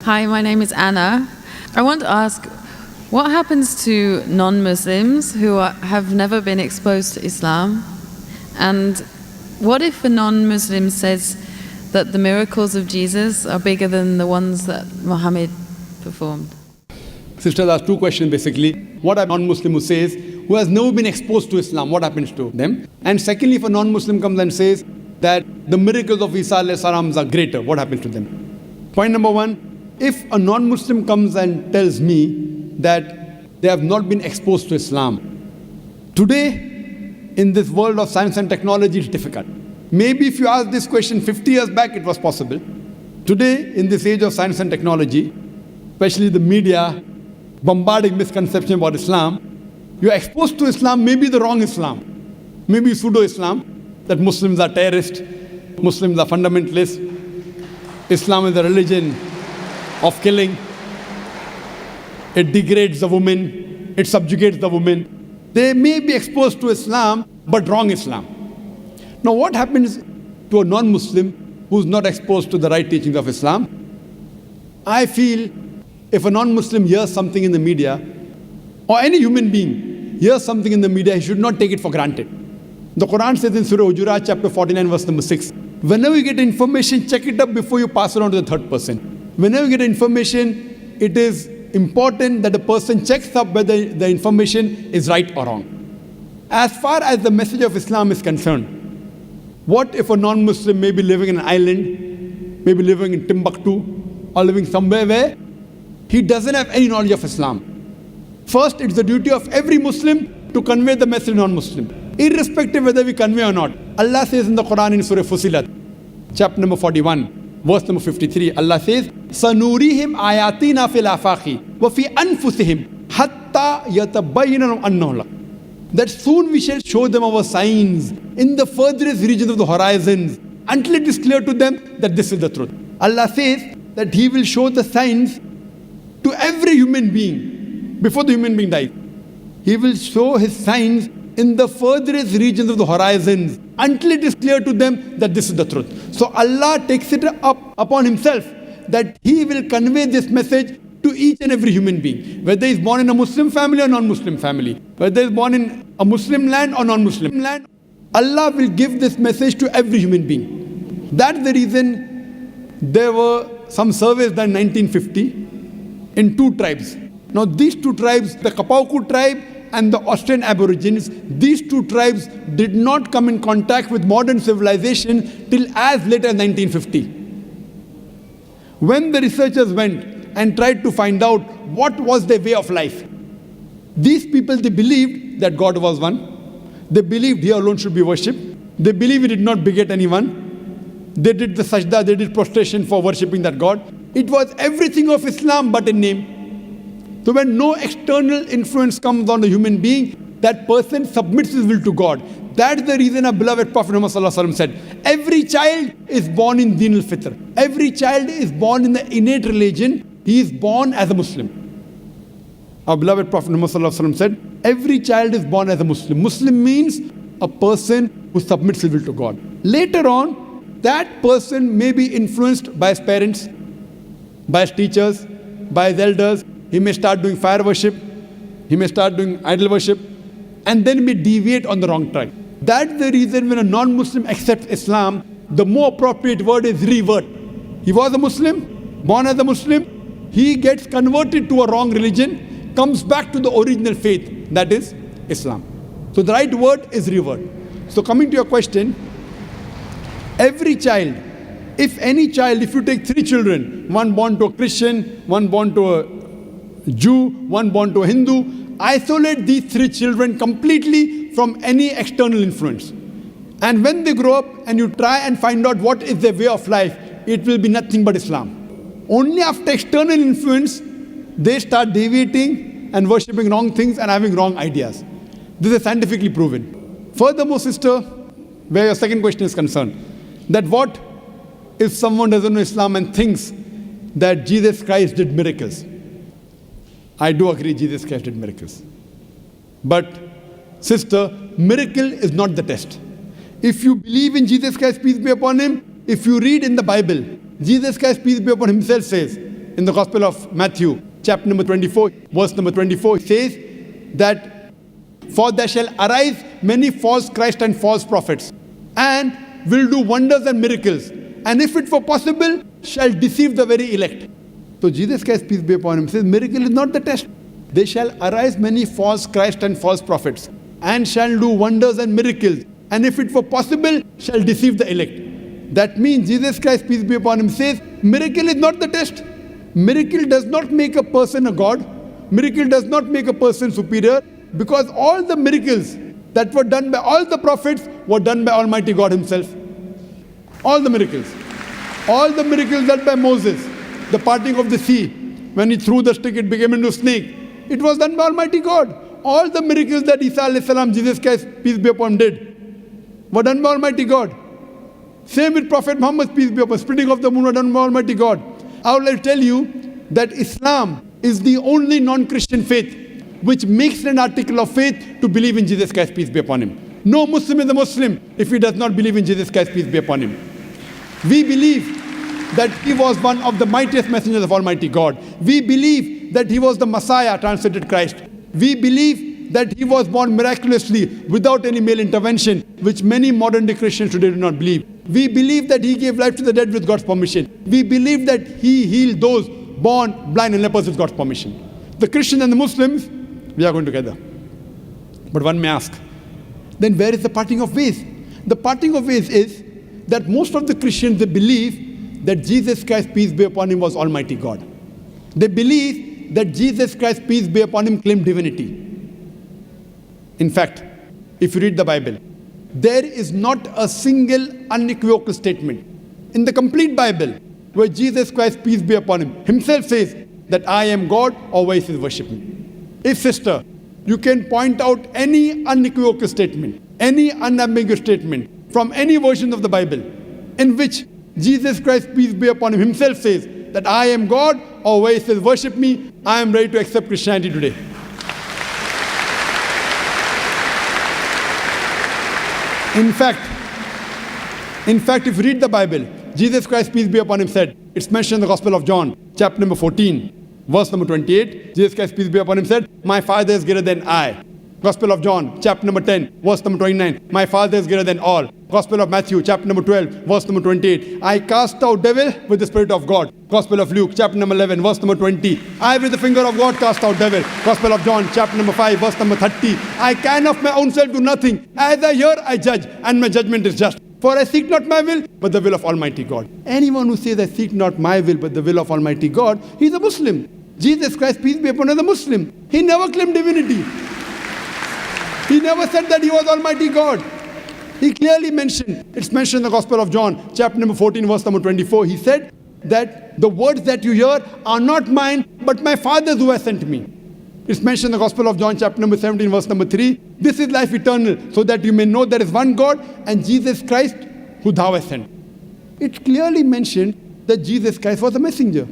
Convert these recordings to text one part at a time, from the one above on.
Hi, my name is Anna. I want to ask, what happens to non-Muslims who have never been exposed to Islam? And what if a non-Muslim says that the miracles of Jesus are bigger than the ones that Muhammad performed? Sisters asked two questions basically. What a non-Muslim who says, who has never been exposed to Islam, what happens to them? And secondly, if a non-Muslim comes and says that the miracles of Isa alayhi salam are greater, what happens to them? Point number one, if a non-Muslim comes and tells me that they have not been exposed to Islam, today in this world of science and technology it's difficult. Maybe if you asked this question 50 years back it was possible. Today in this age of science and technology, especially the media bombarding misconception about Islam, you are exposed to Islam, maybe the wrong Islam, maybe pseudo-Islam, that Muslims are terrorists, Muslims are fundamentalists, Islam is a religion of killing, it degrades the woman, it subjugates the woman. They may be exposed to Islam, but wrong Islam. Now what happens to a non-Muslim who's not exposed to the right teachings of Islam? I feel if a non-Muslim hears something in the media, or any human being hears something in the media, he should not take it for granted. The Quran says in Surah Hujurat, chapter 49, verse number 6, whenever you get information, check it up before you pass it on to the third person. Whenever you get information, it is important that the person checks up whether the information is right or wrong. As far as the message of Islam is concerned, what if a non-Muslim may be living in an island, maybe living in Timbuktu, or living somewhere where he doesn't have any knowledge of Islam? First, it's the duty of every Muslim to convey the message to non-Muslim, irrespective whether we convey or not. Allah says in the Quran in Surah Fusilat, chapter number 41, verse number 53, Allah says, سَنُورِيهِمْ آيَاتِنَا فِي الْآفَاقِ وَفِي أَنفُسِهِمْ حَتَّى يَتَبَيَّنَ أَنَّهُ الْحَقُّ. That soon we shall show them our signs in the furthest regions of the horizons until it is clear to them that this is the truth. Allah says that He will show the signs to every human being before the human being dies. He will show His signs in the furthest regions of the horizons until it is clear to them that this is the truth. So Allah takes it up upon Himself that He will convey this message to each and every human being, whether he is born in a Muslim family or non-Muslim family, whether he is born in a Muslim land or non-Muslim land. Allah will give this message to every human being. That's the reason there were some surveys done in 1950 in two tribes. Now these two tribes, the Kapauku tribe and the Australian Aborigines, these two tribes did not come in contact with modern civilization till as late as 1950. When the researchers went and tried to find out what was their way of life, these people, they believed that God was one. They believed He alone should be worshipped. They believed He did not beget anyone. They did the sajda, they did prostration for worshipping that God. It was everything of Islam but in name. So when no external influence comes on a human being, that person submits his will to God. That's the reason our beloved Prophet Muhammad said, every child is born in Deen al-Fitr. Every child is born in the innate religion. He is born as a Muslim. Our beloved Prophet Muhammad said, every child is born as a Muslim. Muslim means a person who submits his will to God. Later on, that person may be influenced by his parents, by his teachers, by his elders. He may start doing fire worship. He may start doing idol worship. And then may deviate on the wrong track. That's the reason when a non-Muslim accepts Islam, the more appropriate word is revert. He was a Muslim, born as a Muslim. He gets converted to a wrong religion, comes back to the original faith, that is Islam. So the right word is revert. So coming to your question, every child, if any child, if you take 3 children, one born to a Christian, one born to a Jew, one born to a Hindu, isolate these 3 children completely from any external influence. And when they grow up and you try and find out what is their way of life, it will be nothing but Islam. Only after external influence, they start deviating and worshipping wrong things and having wrong ideas. This is scientifically proven. Furthermore, sister, where your second question is concerned, that what if someone doesn't know Islam and thinks that Jesus Christ did miracles? I do agree Jesus Christ did miracles. But, sister, miracle is not the test. If you believe in Jesus Christ, peace be upon Him, if you read in the Bible, Jesus Christ, peace be upon Himself, says in the Gospel of Matthew, chapter number 24, verse number 24, it says that, "For there shall arise many false Christ and false prophets, and will do wonders and miracles, and if it were possible, shall deceive the very elect." So Jesus Christ, peace be upon him, says miracle is not the test. They shall arise many false Christ and false prophets, and shall do wonders and miracles, and if it were possible, shall deceive the elect. That means Jesus Christ, peace be upon him, says miracle is not the test. Miracle does not make a person a god. Miracle does not make a person superior, because all the miracles that were done by all the prophets were done by Almighty God himself. All the miracles. All the miracles done by Moses, the parting of the sea, when he threw the stick, it became into a snake. It was done by Almighty God. All the miracles that Isa alayhi salam, Jesus Christ, peace be upon him, did were done by Almighty God. Same with Prophet Muhammad, peace be upon him, splitting of the moon were done by Almighty God. I would like to tell you that Islam is the only non-Christian faith which makes an article of faith to believe in Jesus Christ, peace be upon him. No Muslim is a Muslim if he does not believe in Jesus Christ, peace be upon him. We believe that he was one of the mightiest messengers of Almighty God. We believe that he was the Messiah, translated Christ. We believe that he was born miraculously without any male intervention, which many modern day Christians today do not believe. We believe that he gave life to the dead with God's permission. We believe that he healed those born blind and lepers with God's permission. The Christians and the Muslims, we are going together. But one may ask, then where is the parting of ways? The parting of ways is that most of the Christians, they believe that Jesus Christ, peace be upon him, was Almighty God. They believe that Jesus Christ, peace be upon him, claimed divinity. In fact, if you read the Bible, there is not a single unequivocal statement in the complete Bible where Jesus Christ, peace be upon him, himself says that I am God, or why he says worship me. If, sister, you can point out any unequivocal statement, any unambiguous statement from any version of the Bible in which Jesus Christ, peace be upon him, himself says that I am God, or where he says worship me, I am ready to accept Christianity today. In fact, if you read the Bible, Jesus Christ, peace be upon him, said, it's mentioned in the Gospel of John, chapter number 14, verse number 28, Jesus Christ, peace be upon him, said, my Father is greater than I. Gospel of John, chapter number 10, verse number 29, my Father is greater than all. Gospel of Matthew, chapter number 12, verse number 28, I cast out devil with the Spirit of God. Gospel of Luke, chapter number 11, verse number 20, I with the finger of God cast out devil. Gospel of John, chapter number 5, verse number 30, I can of my own self do nothing. As I hear, I judge, and my judgment is just. For I seek not my will, but the will of Almighty God. Anyone who says, I seek not my will, but the will of Almighty God, he's a Muslim. Jesus Christ, peace be upon him, is a Muslim. He never claimed divinity. He never said that he was Almighty God. He clearly mentioned, it's mentioned in the Gospel of John, chapter number 14, verse number 24. He said that the words that you hear are not mine, but my Father's who has sent me. It's mentioned in the Gospel of John, chapter number 17, verse number 3. This is life eternal, so that you may know there is one God and Jesus Christ who thou hast sent. It clearly mentioned that Jesus Christ was a messenger.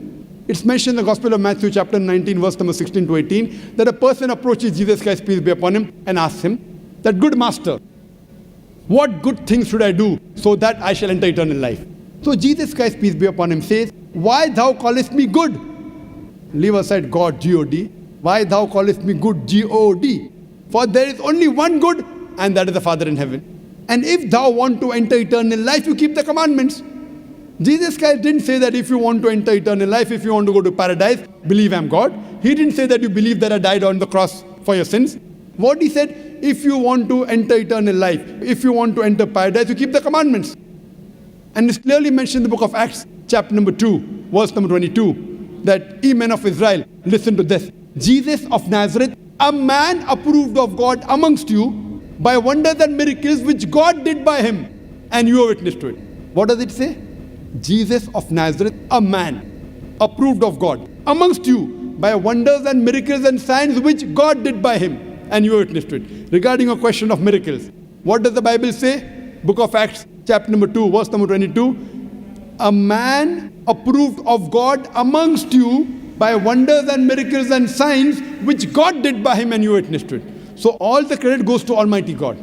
It's mentioned in the Gospel of Matthew, chapter 19, verse number 16 to 18, that a person approaches Jesus Christ, peace be upon him, and asks him, that good master, what good things should I do so that I shall enter eternal life? So Jesus Christ, peace be upon him, says, why thou callest me good? Leave aside God, G-O-D. Why thou callest me good, G-O-D? For there is only one good, and that is the Father in heaven. And if thou want to enter eternal life, you keep the commandments. Jesus Christ didn't say that if you want to enter eternal life, if you want to go to paradise, believe I'm God. He didn't say that you believe that I died on the cross for your sins. What he said, if you want to enter eternal life, if you want to enter paradise, you keep the commandments. And it's clearly mentioned in the book of Acts, chapter number 2, verse number 22, that ye men of Israel, listen to this. Jesus of Nazareth, a man approved of God amongst you by wonders and miracles which God did by him, and you are witness to it. What does it say? Jesus of Nazareth, a man approved of God amongst you by wonders and miracles and signs which God did by him, and you are witness to it. Regarding a question of miracles, what does the Bible say? Book of Acts, chapter number 2, verse number 22. A man approved of God amongst you by wonders and miracles and signs which God did by him, and you witness to it. So all the credit goes to Almighty God.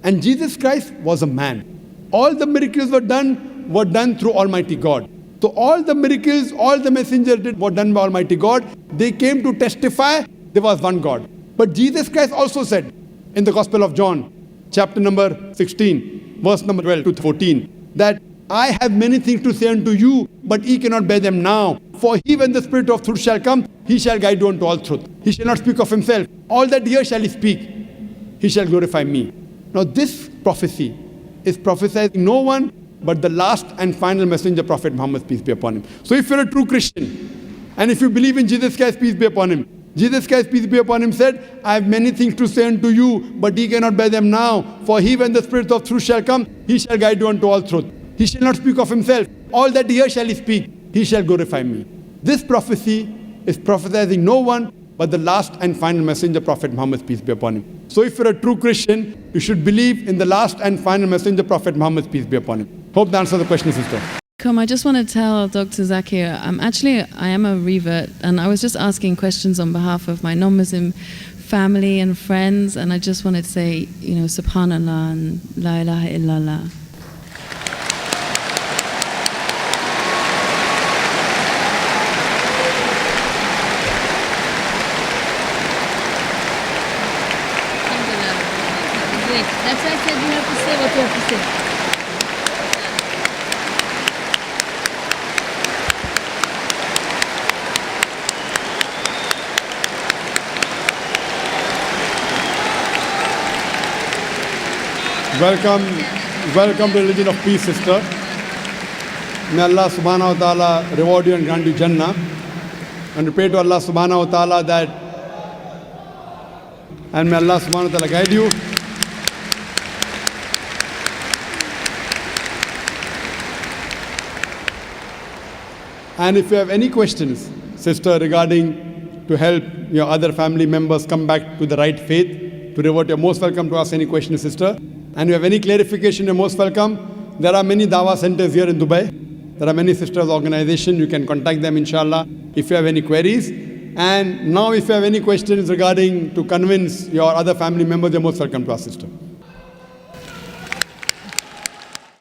And Jesus Christ was a man. All the miracles were done through Almighty God. So all the miracles, all the messengers did were done by Almighty God. They came to testify there was one God. But Jesus Christ also said in the Gospel of John, chapter number 16, verse number 12 to 14, that I have many things to say unto you, but ye cannot bear them now. For he, when the Spirit of truth shall come, he shall guide you unto all truth. He shall not speak of himself. All that here shall he speak. He shall glorify me. Now this prophecy is prophesied no one but the last and final messenger, Prophet Muhammad, peace be upon him. So if you're a true Christian, and if you believe in Jesus Christ, peace be upon him, Jesus Christ, peace be upon him, said, I have many things to say unto you, but ye cannot bear them now. For he, when the Spirit of truth shall come, he shall guide you unto all truth. He shall not speak of himself. All that here shall he speak. He shall glorify me. This prophecy is prophesizing no one but the last and final messenger, Prophet Muhammad, peace be upon him. So if you're a true Christian, you should believe in the last and final messenger, Prophet Muhammad, peace be upon him. Hope that answers the question, sister. I just want to tell Dr. Zakir, I am a revert, and I was just asking questions on behalf of my non-Muslim family and friends, and I just wanted to say, Subhanallah and La Ilaha Illallah. That's why I said you have to say what you have to say. Welcome to the religion of peace, sister. May Allah subhanahu wa ta'ala reward you and grant you Jannah. And we pray to Allah subhanahu wa ta'ala that, and may Allah subhanahu wa ta'ala guide you. And if you have any questions, sister, regarding to help your other family members come back to the right faith, to revert, you're most welcome to ask any questions, sister. And you have any clarification, you're most welcome. There are many Dawah centers here in Dubai. There are many sisters' organizations. You can contact them, inshallah, if you have any queries. And now if you have any questions regarding to convince your other family members, you're most welcome to ask, sister.